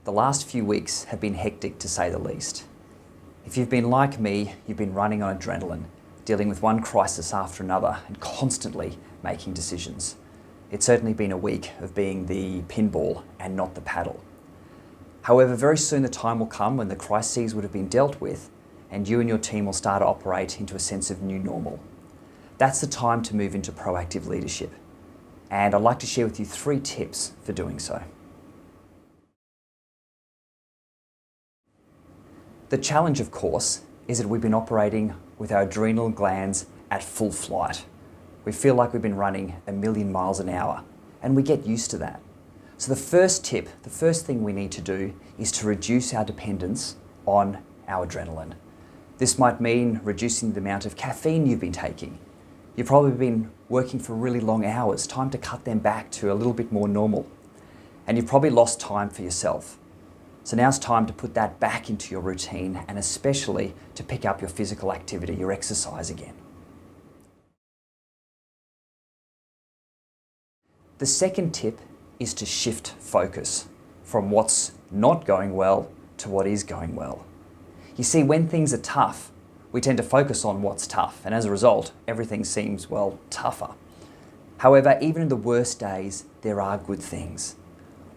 The last few weeks have been hectic to say the least. If you've been like me, you've been running on adrenaline, dealing with one crisis after another and constantly making decisions. It's certainly been a week of being the pinball and not the paddle. However, very soon the time will come when the crises would have been dealt with and you and your team will start to operate into a sense of new normal. That's the time to move into proactive leadership. And I'd like to share with you 3 tips for doing so. The challenge, of course, is that we've been operating with our adrenal glands at full flight. We feel like we've been running 1,000,000 miles an hour, and we get used to that. So the first tip, the first thing we need to do is to reduce our dependence on our adrenaline. This might mean reducing the amount of caffeine you've been taking. You've probably been working for really long hours, time to cut them back to a little bit more normal. And you've probably lost time for yourself. So now's time to put that back into your routine and especially to pick up your physical activity, your exercise again. The second tip is to shift focus from what's not going well to what is going well. You see, when things are tough, we tend to focus on what's tough, and as a result, everything seems, well, tougher. However, even in the worst days, there are good things.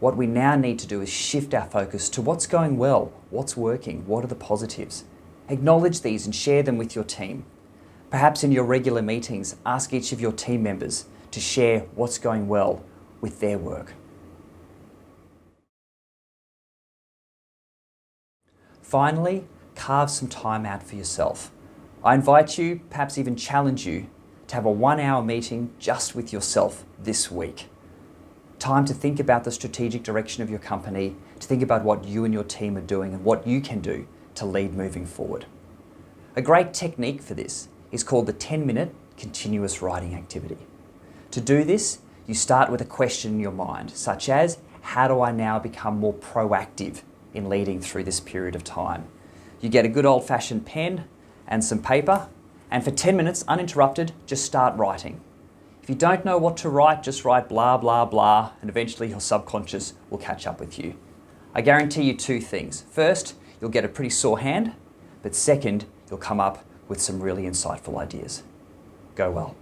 What we now need to do is shift our focus to what's going well, what's working, what are the positives. Acknowledge these and share them with your team. Perhaps in your regular meetings, ask each of your team members to share what's going well with their work. Finally, carve some time out for yourself. I invite you, perhaps even challenge you, to have a 1-hour meeting just with yourself this week. Time to think about the strategic direction of your company, to think about what you and your team are doing and what you can do to lead moving forward. A great technique for this is called the 10-minute continuous writing activity. To do this, you start with a question in your mind, such as, how do I now become more proactive in leading through this period of time? You get a good old-fashioned pen and some paper, and for 10 minutes, uninterrupted, just start writing. If you don't know what to write, just write blah, blah, blah, and eventually your subconscious will catch up with you. I guarantee you 2 things. First, you'll get a pretty sore hand, but second, you'll come up with some really insightful ideas. Go well.